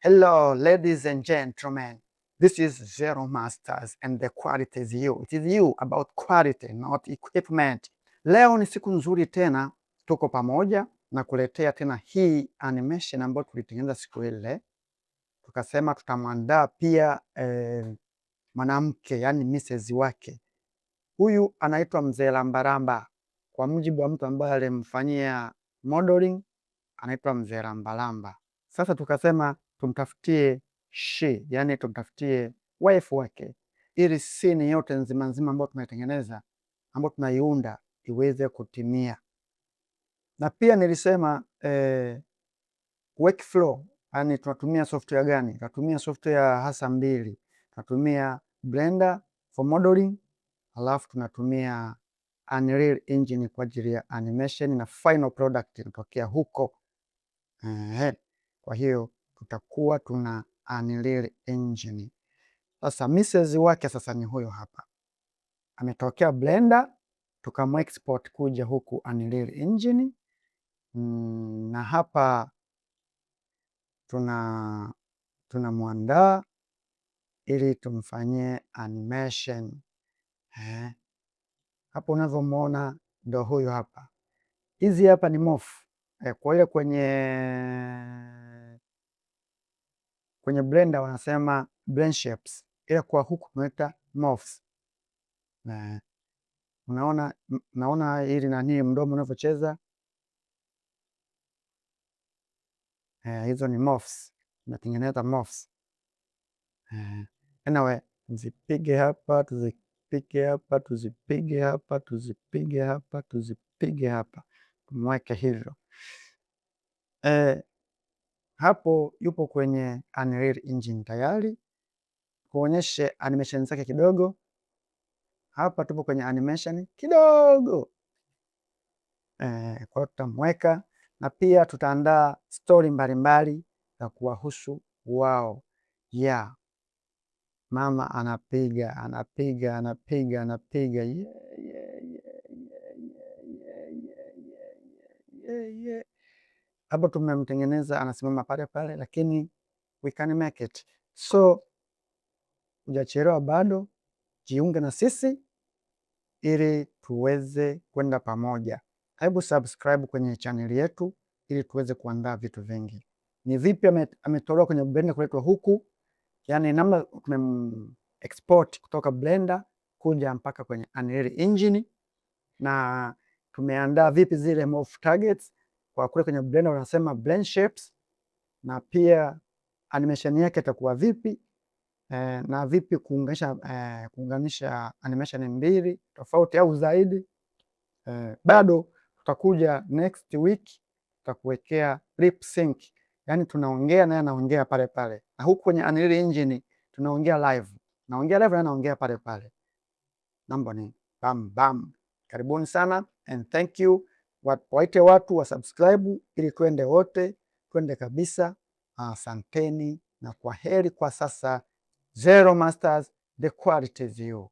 Hello, ladies and gentlemen. This is Zero Masters and the quality is you. It is you about quality, not equipment. Leo ni siku nzuri tena, tuko pamoja na kuletea tena hii animation ambayo tulitengeneza siku ile. Tukasema tutamwandaa pia mwanamke, yani Mrs. wake. Huyu anaitwa Mzee Lambalamba. Kwa mujibu wa mtu ambaye alimfanyia modeling, anaitwa Mzee Lambalamba. Sasa tukasema tumtafutie she, yani tumtafutie wife wake, ili scene yote nzima nzima ambayo tumetengeneza, ambayo tunaiunda iweze kutimia. Na pia nilisema workflow, yani tunatumia software gani? Tunatumia software hasa mbili. Tunatumia Blender for modeling, alafu tunatumia Unreal Engine kwa ajili ya animation, na final product inatokea huko. Kwa hiyo tutakuwa tuna Unreal Engine. Sasa Mrs. wake sasa ni huyo hapa, ametokea Blender, tukamexport kuja huku Unreal Engine. Na hapa tunamwandaa ili tumfanyie animation. Hapo unavyomwona ndo huyu hapa. Hizi hapa ni morph. Kwa hiyo kwenye Blender wanasema blend shapes, ila kwa huku tunaita morphs. Unaona ili nani mdomo unavyocheza, hizo ni morphs, tunatengeneza morphs. Anyway, tuzipige hapa, tuzipige hapa, tuzipige hapa, tuzipige hapa, tuzipige hapa, tumweke hivyo. Hapo yupo kwenye Unreal Engine tayari. Kuonyeshe animation zake kidogo. Hapa tupo kwenye animation kidogo. Kwa tutamweka na pia tutaandaa story mbalimbali za kuwahusu wao. Mama anapiga anapiga anapiga anapiga, hapo tumemtengeneza anasimama pale pale, lakini we can make it. So hujachelewa bado, jiunge na sisi ili tuweze kwenda pamoja. Hebu subscribe kwenye channel yetu ili tuweze kuandaa vitu vingi. Ni vipi ametolewa kwenye Blender kuletwa huku, yani namna export kutoka Blender kuja mpaka kwenye Unreal Engine, na tumeandaa vipi zile morph targets. Kwa kule kwenye Blender wanasema blend shapes, na pia animation yake itakuwa vipi, na vipi kuunganisha animation mbili tofauti au zaidi. Bado tutakuja next week, tutakuwekea lip sync, yani tunaongea naye anaongea pale pale, na huku kwenye Unreal Engine tunaongea live, naongea live na anaongea pale pale. Mambo ni bam bam. Karibuni sana and thank you. Waite watu wa subscribe ili twende wote, twende kabisa. Asanteni na kwa heri kwa sasa. Zero Masters, the quality is you.